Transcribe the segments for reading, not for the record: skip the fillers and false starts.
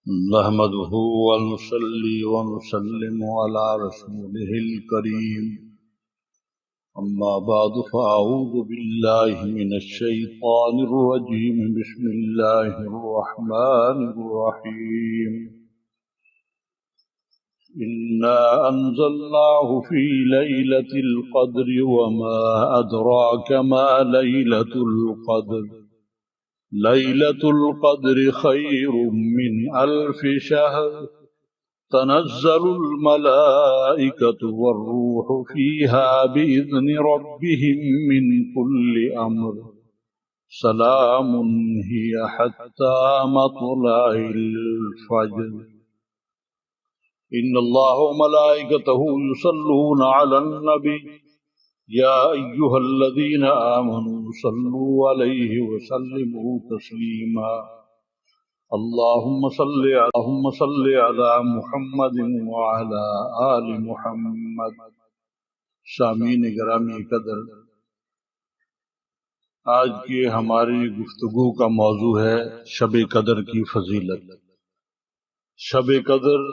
نحمده ونصلي ونسلم على رسوله الكريم أما بعد فأعوذ بالله من الشيطان الرجيم بسم الله الرحمن الرحيم إنا أنزلناه في ليلة القدر وما أدراك ما ليلة القدر ليلة القدر خير من 1000 شهر تنزل الملائكة والروح فيها بإذن ربهم من كل أمر سلام هي حتى مطلع الفجر إن الله وملائكته يصلون على النبي يا أيها الذين آمنوا صلوا عليه وسلموا تسليما اللهم صل على محمد وعلى آل محمد. سامعین گرامی قدر، آج کی ہماری گفتگو کا موضوع ہے شب قدر کی فضیلت. شب قدر،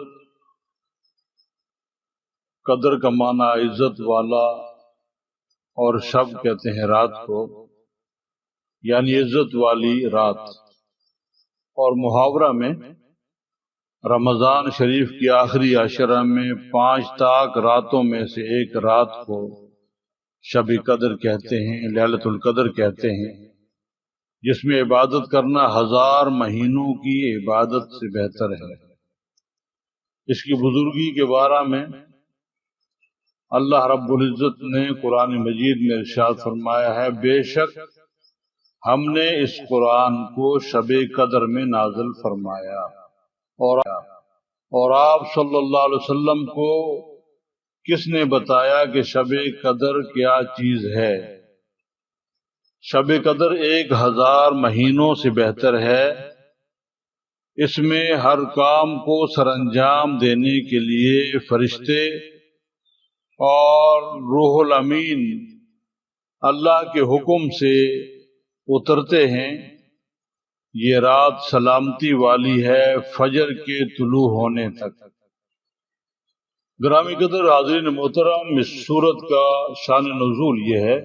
قدر کا معنی عزت والا، اور شب کہتے ہیں رات کو، یعنی عزت والی رات. اور محاورہ میں رمضان شریف کی آخری عشرہ میں 5 طاق راتوں میں سے ایک رات کو شب قدر کہتے ہیں، لیلۃ القدر کہتے ہیں، جس میں عبادت کرنا 1000 مہینوں کی عبادت سے بہتر ہے. اس کی بزرگی کے بارے میں اللہ رب العزت نے قرآن مجید میں ارشاد فرمایا ہے، بے شک ہم نے اس قرآن کو شب قدر میں نازل فرمایا. اور آپ صلی اللہ علیہ وسلم کو کس نے بتایا کہ شب قدر کیا چیز ہے؟ شب قدر 1000 مہینوں سے بہتر ہے. اس میں ہر کام کو سر انجام دینے کے لیے فرشتے اور روح الامین اللہ کے حکم سے اترتے ہیں. یہ رات سلامتی والی ہے فجر کے طلوع ہونے تک. گرامی قدر حاضرین محترم، اس سورت کا شان نزول یہ ہے،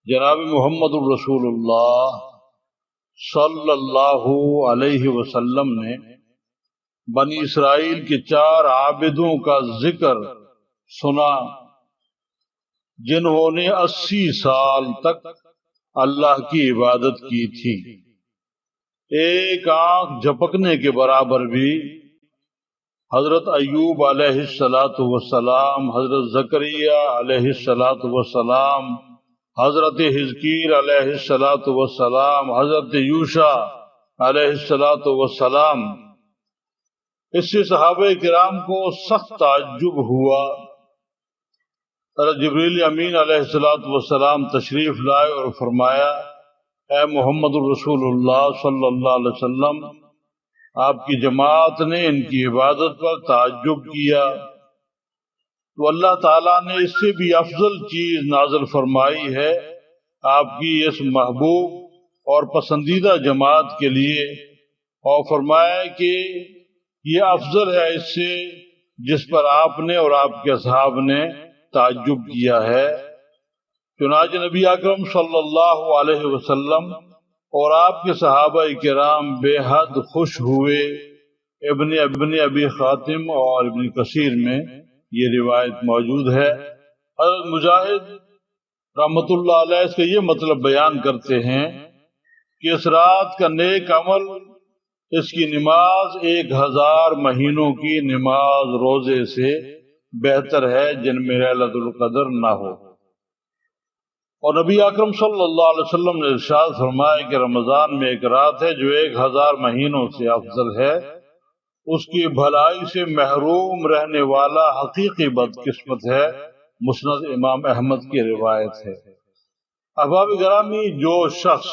جناب محمد الرسول اللہ صلی اللہ علیہ وسلم نے بنی اسرائیل کے 4 عابدوں کا ذکر سنا جنہوں نے 80 سال تک اللہ کی عبادت کی تھی. ایک آنکھ جھپکنے کے برابر بھی حضرت ایوب علیہ السلام، حضرت زکریا علیہ السلام، حضرت حزقیل علیہ السلام، حضرت یوشع علیہ السلام. اس سے صحابہ کرام کو سخت تعجب ہوا. جبریل امین علیہ السلام تشریف لائے اور فرمایا، اے محمد الرسول اللہ صلی اللہ علیہ وسلم، آپ کی جماعت نے ان کی عبادت پر تعجب کیا تو اللہ تعالیٰ نے اس سے بھی افضل چیز نازل فرمائی ہے آپ کی اس محبوب اور پسندیدہ جماعت کے لیے، اور فرمایا کہ یہ افضل ہے اس سے جس پر آپ نے اور آپ کے اصحاب نے تعجب کیا ہے. چنانچہ نبی اکرم صلی اللہ علیہ وسلم اور آپ کے صحابہ کرام بے حد خوش ہوئے. ابن ابی خاتم اور ابن کثیر میں یہ روایت موجود ہے. حضرت مجاہد رحمت اللہ علیہ اس کا یہ مطلب بیان کرتے ہیں کہ اس رات کا نیک عمل، اس کی نماز 1000 مہینوں کی نماز روزے سے بہتر ہے جن میں لیلۃ القدر نہ ہو. اور نبی اکرم صلی اللہ علیہ وسلم نے ارشاد فرمایا کہ رمضان میں ایک رات ہے جو 1000 مہینوں سے افضل ہے. اس کی بھلائی سے محروم رہنے والا حقیقی بدقسمت ہے. مسند امام احمد کی روایت ہے. احباب گرامی، جو شخص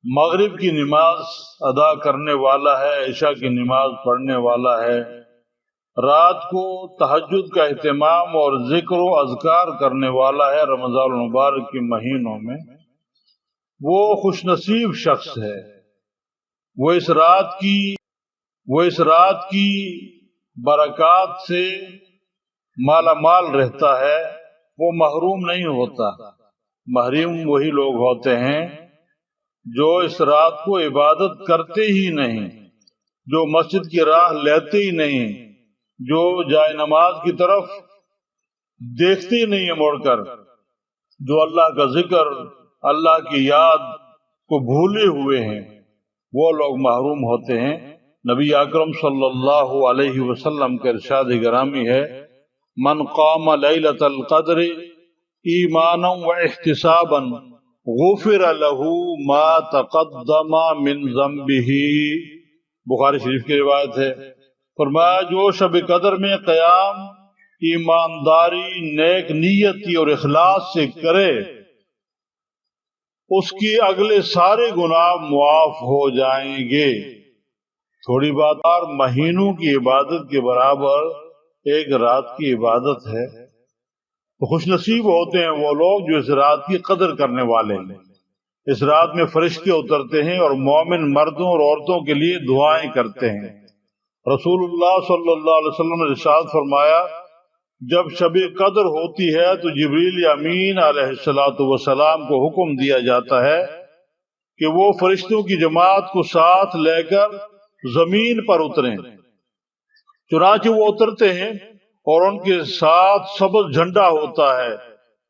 مغرب کی نماز ادا کرنے والا ہے، عشاء کی نماز پڑھنے والا ہے، رات کو تہجد کا اہتمام اور ذکر و اذکار کرنے والا ہے رمضان المبارک کے مہینوں میں، وہ خوش نصیب شخص ہے. وہ اس رات کی برکات سے مالا مال رہتا ہے، وہ محروم نہیں ہوتا۔ محروم وہی لوگ ہوتے ہیں جو اس رات کو عبادت کرتے ہی نہیں، جو مسجد کی راہ لیتے ہی نہیں، جو جائے نماز کی طرف دیکھتے ہی نہیں مڑ کر، جو اللہ کا ذکر، اللہ کی یاد کو بھولے ہوئے ہیں، وہ لوگ محروم ہوتے ہیں۔ نبی اکرم صلی اللہ علیہ وسلم کا ارشاد گرامی ہے، من قام لیلۃ القدر ایمانا و احتسابا غفر له ما تقدم من ذنبه، بخاری شریف کی روایت ہے۔ فرمایا جو شب قدر میں قیام ایمانداری، نیک نیتی اور اخلاص سے کرے، اس کی اگلے سارے گناہ معاف ہو جائیں گے۔ تھوڑی بات اور مہینوں کی عبادت کے برابر ایک رات کی عبادت ہے۔ تو خوش نصیب ہوتے ہیں وہ لوگ جو اس رات کی قدر کرنے والے ہیں۔ اس رات میں فرشتے اترتے ہیں اور مومن مردوں اور عورتوں کے لیے دعائیں کرتے ہیں۔ رسول اللہ صلی اللہ علیہ وسلم نے ارشاد فرمایا، جب شب قدر ہوتی ہے تو جبریل امین علیہ السلام کو حکم دیا جاتا ہے کہ وہ فرشتوں کی جماعت کو ساتھ لے کر زمین پر اتریں۔ چنانچہ وہ اترتے ہیں اور ان کے ساتھ سبز جھنڈا ہوتا ہے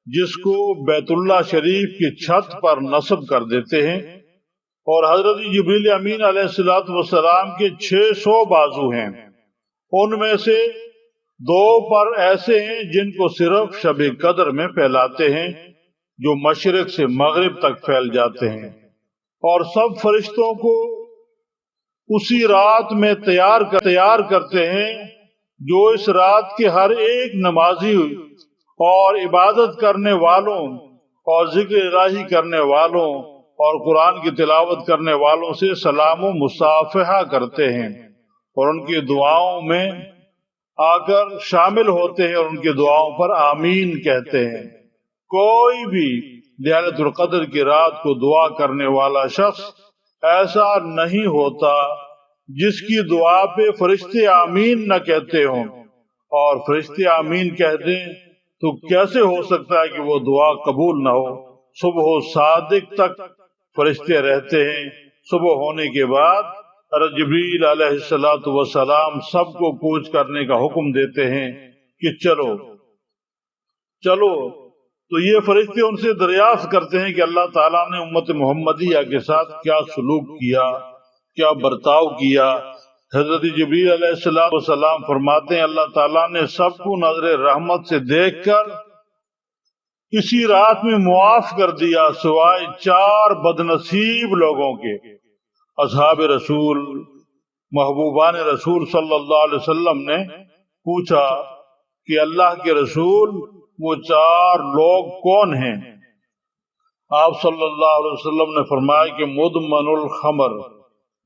جس کو بیت اللہ شریف کی چھت پر نصب کر دیتے ہیں، اور حضرت جبریل امین علیہ السلام کے 600 بازو ہیں۔ ان میں سے 2 پر ایسے ہیں جن کو صرف شب قدر میں پھیلاتے ہیں، جو مشرق سے مغرب تک پھیل جاتے ہیں، اور سب فرشتوں کو اسی رات میں تیار کرتے ہیں، جو اس رات کے ہر ایک نمازی اور عبادت کرنے والوں اور ذکر الہی کرنے والوں اور قرآن کی تلاوت کرنے والوں سے سلام و مصافحہ کرتے ہیں، اور ان کی دعاؤں میں آ کر شامل ہوتے ہیں اور ان کی دعاؤں پر آمین کہتے ہیں۔ کوئی بھی لیلۃ القدر کی رات کو دعا کرنے والا شخص ایسا نہیں ہوتا جس کی دعا پہ فرشتے آمین نہ کہتے ہوں، اور فرشتے آمین کہہ دیں تو کیسے ہو سکتا ہے کہ وہ دعا قبول نہ ہو؟ صبح و صادق تک فرشتے رہتے ہیں۔ صبح ہونے کے بعد حضرت جبریل علیہ السلام سب کو کوچ کرنے کا حکم دیتے ہیں کہ چلو تو یہ فرشتے ان سے دریافت کرتے ہیں کہ اللہ تعالیٰ نے امت محمدیہ کے ساتھ کیا سلوک کیا، کیا برتاؤ کیا۔ حضرت جبریل علیہ السلام فرماتے ہیں اللہ تعالیٰ نے سب کو نظر رحمت سے دیکھ کر اسی رات میں معاف کر دیا، سوائے 4 بدنصیب لوگوں کے۔ اصحاب رسول، محبوبان رسول صلی اللہ علیہ وسلم نے پوچھا کہ اللہ کے رسول وہ 4 لوگ کون ہیں؟ آپ صلی اللہ علیہ وسلم نے فرمایا کہ مدمن الخمر،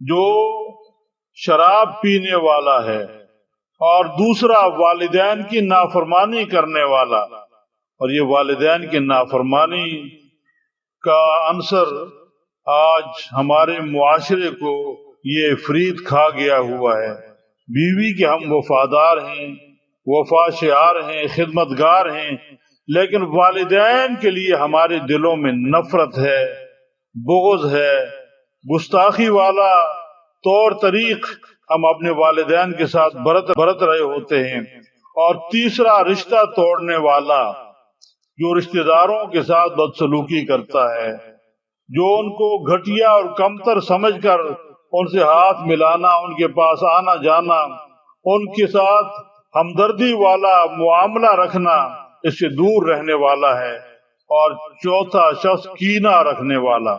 جو شراب پینے والا ہے، اور دوسرا والدین کی نافرمانی کرنے والا، اور یہ والدین کی نافرمانی کا عنصر آج ہمارے معاشرے کو یہ فرید کھا گیا ہوا ہے۔ بیوی کے ہم وفادار ہیں، وفا شعار ہیں، خدمتگار ہیں، لیکن والدین کے لیے ہمارے دلوں میں نفرت ہے، بغض ہے، گستاخی والا طور طریق ہم اپنے والدین کے ساتھ برت رہے ہوتے ہیں۔ اور تیسرا رشتہ توڑنے والا، جو رشتہ داروں کے ساتھ بدسلوکی کرتا ہے، جو ان کو گھٹیا اور کمتر سمجھ کر ان سے ہاتھ ملانا، ان کے پاس آنا جانا، ان کے ساتھ ہمدردی والا معاملہ رکھنا، اس سے دور رہنے والا ہے۔ اور چوتھا شخص کینہ رکھنے والا،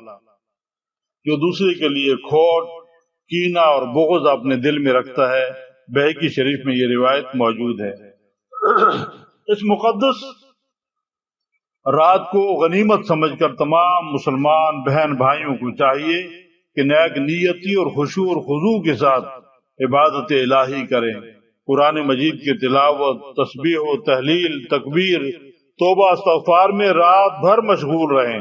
جو دوسرے کے لیے کھوٹ، کینہ اور بغض اپنے دل میں رکھتا ہے۔ بہقی شریف میں یہ روایت موجود ہے۔ اس مقدس رات کو غنیمت سمجھ کر تمام مسلمان بہن بھائیوں کو چاہیے کہ نیک نیتی اور خشوع اور خضوع کے ساتھ عبادت الہی کریں، قرآن مجید کی تلاوت، تسبیح و تحلیل، تکبیر، توبہ استغفار میں رات بھر مشغول رہیں۔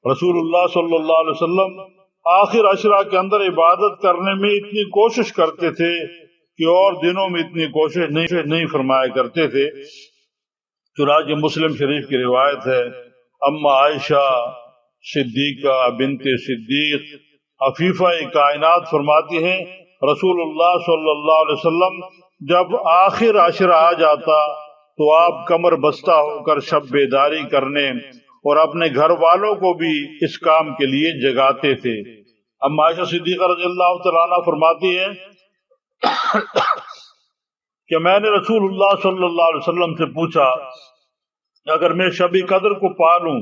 رسول اللہ صلی اللہ علیہ وسلم آخر عشرہ کے اندر عبادت کرنے میں اتنی کوشش کرتے تھے کہ اور دنوں میں اتنی کوشش نہیں فرمایا کرتے تھے۔ چنانچہ مسلم شریف کی روایت ہے، اما عائشہ صدیقہ بنت صدیق عفیفہ کائنات فرماتی ہیں رسول اللہ صلی اللہ علیہ وسلم جب آخر عشرہ آ جاتا تو آپ کمر بستہ ہو کر شب بیداری کرنے اور اپنے گھر والوں کو بھی اس کام کے لیے جگاتے تھے۔ اما عائشہ صدیقہ رضی اللہ تعالیٰ عنہ فرماتی ہیں کہ میں نے رسول اللہ صلی اللہ علیہ وسلم سے پوچھا اگر میں شب قدر کو پالوں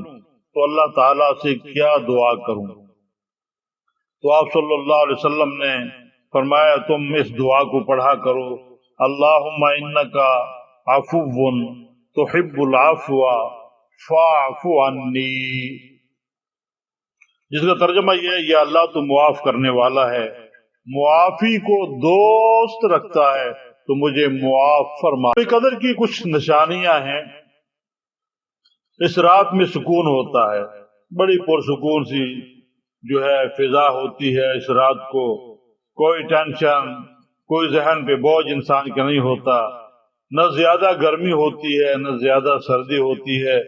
تو اللہ تعالیٰ سے کیا دعا کروں؟ تو آپ صلی اللہ علیہ وسلم نے فرمایا تم اس دعا کو پڑھا کرو، اللہم انکا عفو تحب العفو فاعف عنی، جس کا ترجمہ یہ ہے یا اللہ تو معاف کرنے والا ہے، معافی کو دوست رکھتا ہے تو مجھے معاف فرما۔ قدر کی کچھ نشانیاں ہیں۔ اس رات میں سکون ہوتا ہے، بڑی پرسکون سی جو ہے فضا ہوتی ہے اس رات کو، کوئی ٹینشن، کوئی ذہن پہ بوجھ انسان کا نہیں ہوتا، نہ زیادہ گرمی ہوتی ہے نہ زیادہ سردی ہوتی ہے۔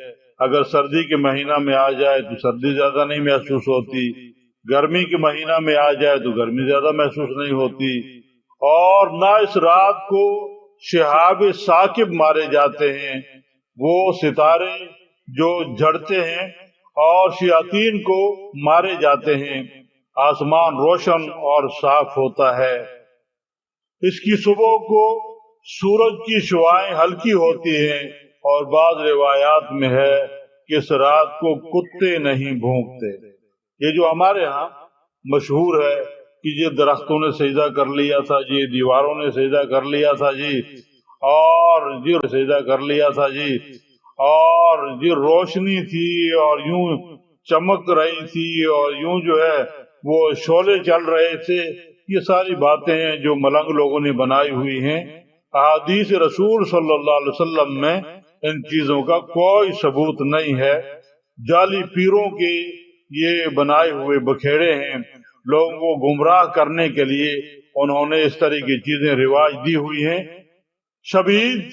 اگر سردی کے مہینہ میں آ جائے تو سردی زیادہ نہیں محسوس ہوتی، گرمی کے مہینہ میں آ جائے تو گرمی زیادہ محسوس نہیں ہوتی، اور نہ اس رات کو شہاب ثاقب مارے جاتے ہیں، وہ ستارے جو جھڑتے ہیں اور شیاطین کو مارے جاتے ہیں، آسمان روشن اور صاف ہوتا ہے۔ اس کی صبح کو سورج کی شعائیں ہلکی ہوتی ہیں، اور بعض روایات میں ہے کہ اس رات کو کتے نہیں بھونکتے۔ یہ جو ہمارے ہاں مشہور ہے کہ یہ درختوں نے سجدہ کر لیا تھا جی، دیواروں نے سجدہ کر لیا تھا جی، اور جی سجدہ کر لیا تھا جی، اور جی روشنی تھی اور یوں چمک رہی تھی اور یوں جو ہے وہ شعلے چل رہے تھے، یہ ساری باتیں ہیں جو ملنگ لوگوں نے بنائی ہوئی ہیں۔ احادیث رسول صلی اللہ علیہ وسلم میں ان چیزوں کا کوئی ثبوت نہیں ہے، جعلی پیروں کے یہ بنائے ہوئے بکھیڑے ہیں، لوگوں کو گمراہ کرنے کے لیے انہوں نے اس طرح کی چیزیں رواج دی ہوئی ہیں۔ شب عید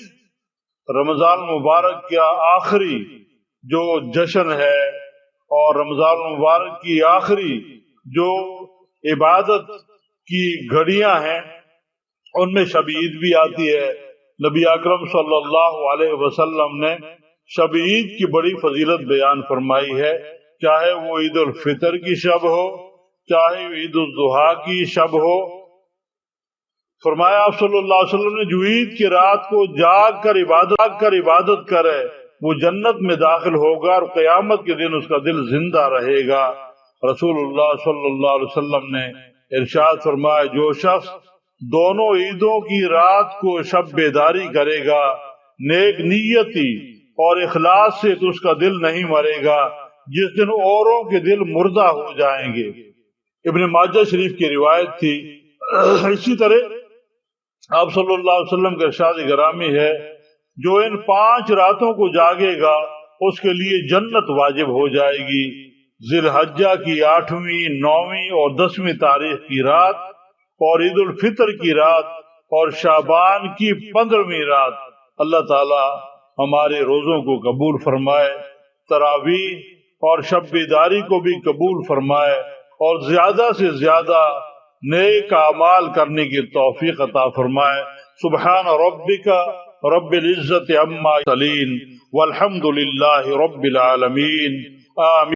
رمضان مبارک کا آخری جو جشن ہے اور رمضان مبارک کی آخری جو عبادت کی گھڑیاں ہیں ان میں شب عید بھی آتی ہے۔ نبی اکرم صلی اللہ علیہ وسلم نے شب عید کی بڑی فضیلت بیان فرمائی ہے، چاہے وہ عید الفطر کی شب ہو چاہے عید الاضحیٰ کی شب ہو۔ فرمایا آپ صلی اللہ علیہ وسلم نے جو عید کی رات کو جاگ کر عبادت کرے وہ جنت میں داخل ہوگا اور قیامت کے دن اس کا دل زندہ رہے گا۔ رسول اللہ صلی اللہ علیہ وسلم نے ارشاد فرمایا جو شخص دونوں عیدوں کی رات کو شب بیداری کرے گا نیک نیتی اور اخلاص سے تو اس کا دل نہیں مرے گا، جس دن اوروں کے دل مردہ ہو جائیں گے۔ ابن ماجہ شریف کی روایت تھی۔ اسی طرح آپ صلی اللہ علیہ وسلم کا ارشاد گرامی ہے جو ان 5 راتوں کو جاگے گا اس کے لیے جنت واجب ہو جائے گی۔ ذی الحجہ کی 8ویں 9ویں اور 10ویں تاریخ کی رات اور عید الفطر کی رات اور شعبان کی 15ویں رات اللہ تعالی ہمارے روزوں کو قبول فرمائے، تراویح اور شب بیداری کو بھی قبول فرمائے اور زیادہ سے زیادہ نیک اعمال کرنے کی توفیق عطا فرمائے۔ سبحان ربک رب العزت عما یصفون والحمد للہ رب العالمین، آمین۔